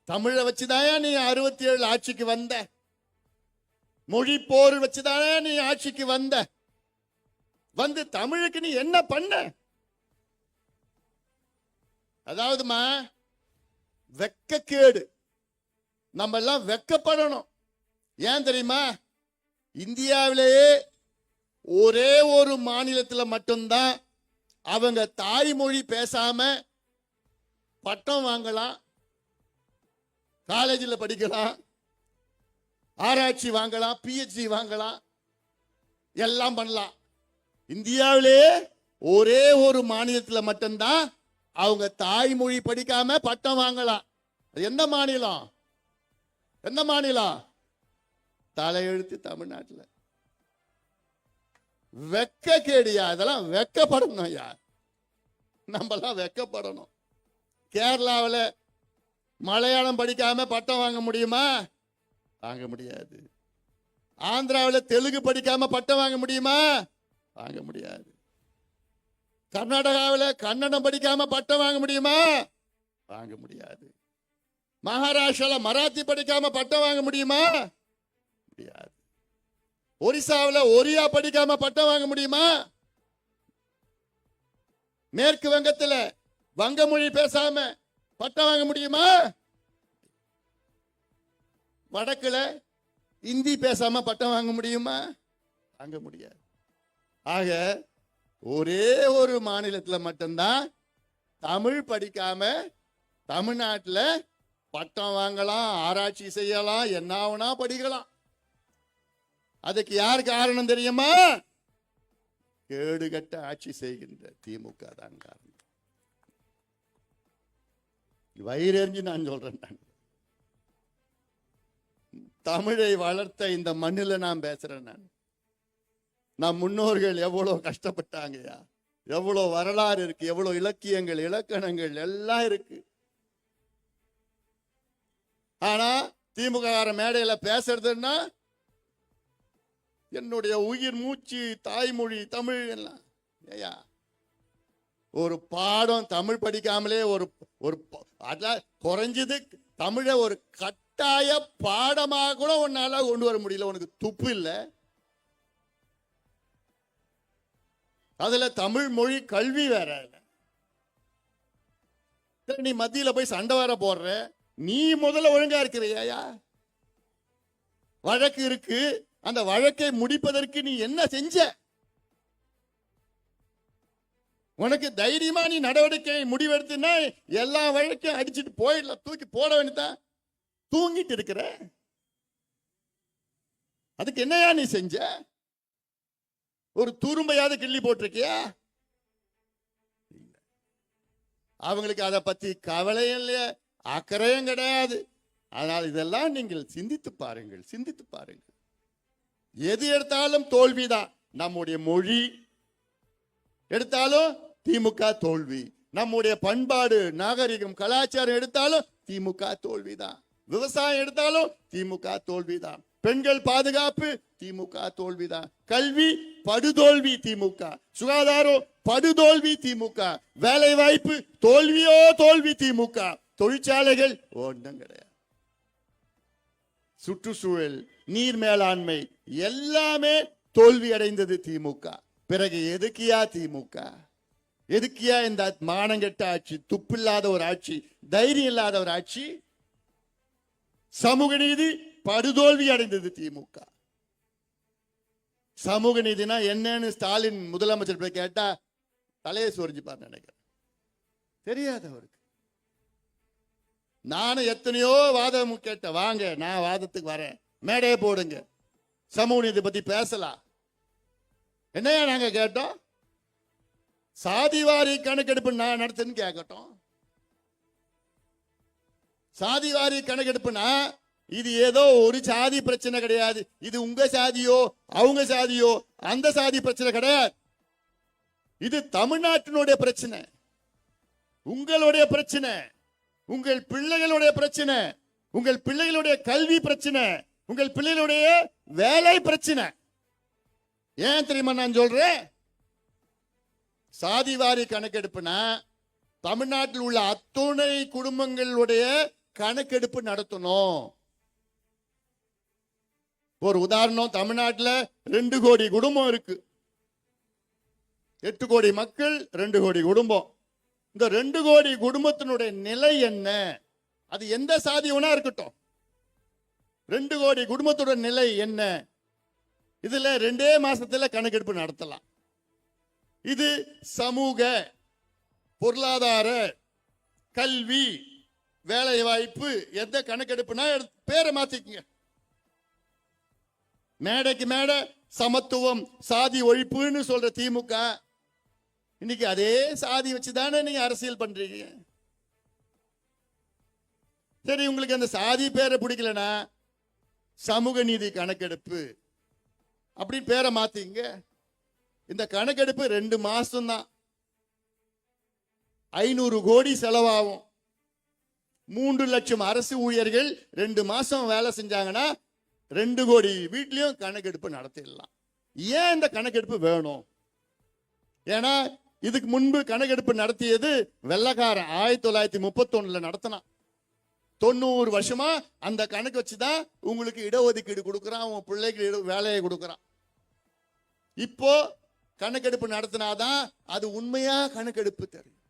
தமிழை வச்சுதாயா நீ 67 ஆட்சிக்கு வந்த, மொழி போர் வச்சுதானே நீ ஆட்சிக்கு வந்து தமிழுக்கு நீ என்ன பண்ண? அதாவதுமா வெக்கக்கேடு. நம்ம எல்லாம் வெக்கப்படணும். ஏன் தெரியுமா? இந்தியாவிலேயே ஒரே ஒரு மாநிலத்தில் மட்டும்தான் அவங்க தாய்மொழி பேசாம பட்டம் வாங்கலாம், காலேஜில் படிக்கலாம், ஆராய்ச்சி வாங்கலாம், PhD வாங்கலாம், எல்லாம் பண்ணலாம். இந்தியாவிலேயே ஒரே ஒரு மாநிலத்தில் மட்டும்தான் அவங்க தாய்மொழி படிக்காம பட்டம் வாங்கலாம். எந்த மாநிலம்? எந்த மாநிலம்? தலையெழுத்து தமிழ்நாட்டில். வெக்க கேடியா, இதெல்லாம் வெக்கப்படணும் ஐயா. நம்மலாம் வெக்கப்படணும். கேரளாவில் மலையாளம் படிக்காம பட்டம் வாங்க முடியுமா? வாங்க முடியாது. ஆந்திராவில் தெலுங்கு படிக்காம பட்டம் வாங்க முடியுமா? வாங்க முடியாது. கர்நாடகாவில் கன்னடம் படிக்காம பட்டம் வாங்க முடியுமா? வாங்க முடியாது. மகாராஷ்டிராவில் மராத்தி படிக்காம பட்டம் வாங்க முடியுமா? முடியாது. ஒரிசாவில் ஒரியா படிக்காம பட்டம் வாங்க முடியுமா? மேற்கு வங்கத்தில் வங்க மொழி பேசாம பட்டம் வாங்க முடியுமா? வடக்குல இந்தி பேசாம பட்டம் வாங்க முடியுமா? வாங்க முடியாது. ஆக ஒரே ஒரு மாநிலத்தில் மட்டும்தான் தமிழ் படிக்காம தமிழ்நாட்டில் பட்டம் வாங்கலாம், ஆராய்ச்சி செய்யலாம், என்ன வேணா படிக்கலாம். அதுக்கு யார் காரணம் தெரியுமா? கேடுகட்ட ஆட்சி செய்கின்ற திமுக தான் காரணம். வயிறெறிஞ்சு நான் சொல்றேன். தமிழை வளர்த்த இந்த மண்ணில் நான் பேசுறேன். நம் முன்னோர்கள் எவ்வளவு கஷ்டப்பட்டாங்கயா, எவ்வளவு வரலாறு இருக்கு, எவ்வளவு இலக்கியங்கள், இலக்கணங்கள் எல்லாம் இருக்கு. ஆனா திமுக மேடையில பேசுறதுன்னா என்னுடைய உயிர் மூச்சு தாய்மொழி தமிழ் எல்லாம். ஏயா ஒரு பாடம் தமிழ் படிக்காமலே ஒரு குறைஞ்சது தமிழை ஒரு கட்டாய பாடமாக கூட உன்னால கொண்டு வர முடியல. உனக்கு துப்பு இல்லை. அதுல தமிழ் மொழி கல்வி வேற. நீ மத்தியில போய் சண்டை வேற போடுற. நீ முதல்ல ஒழுங்கா இருக்கிறியா? வழக்கு இருக்கு, அந்த வழக்கை முடிப்பதற்கு நீ என்ன செஞ்ச? உனக்கு தைரியமா நீ நடவடிக்கை முடிவெடுத்துனா எல்லா வழக்கையும் அடிச்சுட்டு போயிடலாம், தூக்கி போட வேண்டியதான். தூங்கிட்டு இருக்கிற. அதுக்கு என்னையா நீ செஞ்ச? ஒரு துரும்பையாவது கிள்ளி போட்டிருக்கியா? அவங்களுக்கு அதை பத்தி கவலையும் இல்லையா, அக்கறையும் கிடையாது. அதனால் இதெல்லாம் நீங்கள் சிந்தித்து பாருங்கள், சிந்தித்து பாருங்கள். எது எடுத்தாலும் தோல்விதான். நம்முடைய மொழி எடுத்தாலும் திமுக தோல்வி, நம்முடைய பண்பாடு, நாகரிகம், கலாச்சாரம் எடுத்தாலும் திமுக தோல்விதான், விவசாயம் எடுத்தாலும் திமுக தோல்விதான், பெண்கள் பாதுகாப்பு திமுக தோல்விதான், கல்வி படுதோல்வி திமுக, சுகாதாரம் படுதோல்வி திமுக, வேலை வாய்ப்பு தோல்வியோ தோல்வி திமுக, தொழிற்சாலைகள் ஒன்றும் கிடையாது, சுற்றுச்சூழல், நீர் மேலாண்மை எல்லாமே தோல்வி அடைந்தது திமுக. பிறகு எதுக்கியா திமுக? எதுக்கியா இந்த மானங்கெட்ட ஆட்சி, துப்பில்லாத ஒரு ஆட்சி, தைரியம் இல்லாத ஒரு ஆட்சி? சமூக நீதி படுதோல்வி அடைந்தது திமுக. சமூக நீதினா என்னன்னு ஸ்டாலின் முதலமைச்சர் போய் கேட்டா தலையை சொரிஞ்சுப்பார் நினைக்கிறேன். தெரியாது அவருக்கு. நானும் எத்தனையோ வாதம் கேட்டேன். வாங்க நான் வாதத்துக்கு வரேன், மேடையை போடுங்க, சமூக நீதி பத்தி பேசலாம். என்னையா நாங்க கேட்டோம்? சாதிவாரி கணக்கெடுப்பு நான் நடத்துன்னு கேட்கட்டும். சாதிவாரி கணக்கெடுப்புனா இது ஏதோ ஒரு சாதி பிரச்சனை கிடையாது. இது உங்க சாதியோ அவங்க சாதியோ அந்த சாதி பிரச்சனை கிடையாது. இது தமிழ்நாட்டினுடைய பிரச்சனை, உங்களுடைய பிரச்சனை, உங்கள் பிள்ளைகளுடைய பிரச்சனை, உங்கள் பிள்ளைகளுடைய கல்வி பிரச்சனை, உங்கள் பிள்ளைகளுடைய வேலை பிரச்சனை. ஏன் தெரியுமா நான் சொல்றேன்? சாதிவாரி கணக்கெடுப்புனா தமிழ்நாட்டில் உள்ள அத்துணை குடும்பங்களுடைய கணக்கெடுப்பு நடத்தணும். ஒரு உதாரணம், தமிழ்நாட்டில் 2 கோடி குடும்பம் இருக்கு. 8 கோடி மக்கள், 2 கோடி குடும்பம். இந்த 2 கோடி குடும்பத்தினுடைய நிலை என்ன? அது எந்த சாதி வேணா இருக்கட்டும். 2 கோடி குடும்பத்தோட நிலை என்ன? இதுல 2 மாசத்துல கணக்கெடுப்பு நடத்தலாம். இது சமூக, பொருளாதார, கல்வி, வேலை வாய்ப்பு எந்த கணக்கெடுப்புனா பேரை மாத்திக்கங்க. மேடைக்கு மேடை சமத்துவம், சாதி ஒழிப்புன்னு சொல்ற திமுக இன்னைக்கு அதே சாதி வச்சுதானே நீங்க அரசியல் பண்றீங்க. சரி, உங்களுக்கு அந்த சாதி பேரை பிடிக்கலனா சமூக நீதி கணக்கெடுப்பு அப்படின்னு பேரை மாத்திங்க. இந்த கணக்கெடுப்பு 2 மாசம் தான், 500 கோடி செலவாகும். 3 லட்சம் அரசு ஊழியர்கள் 2 மாசம் வேலை செஞ்சாங்கன்னா 2 கோடி வீட்லயும் கணக்கெடுப்பு நடத்திடலாம். ஏன் இந்த கணக்கெடுப்பு வேணும்? ஏன்னா இதுக்கு முன்பு கணக்கெடுப்பு நடத்தியது வெள்ளக்காரன் 1931 நடத்தினான். 90 வருஷமா அந்த கணக்கு வச்சுதான் உங்களுக்கு இடஒதுக்கீடு கொடுக்கறான், உங்க பிள்ளைக்கு வேலையை கொடுக்கறான். இப்போ கணக்கெடுப்பு நடத்தினாதான் அது உண்மையா கணக்கெடுப்பு தெரியும்.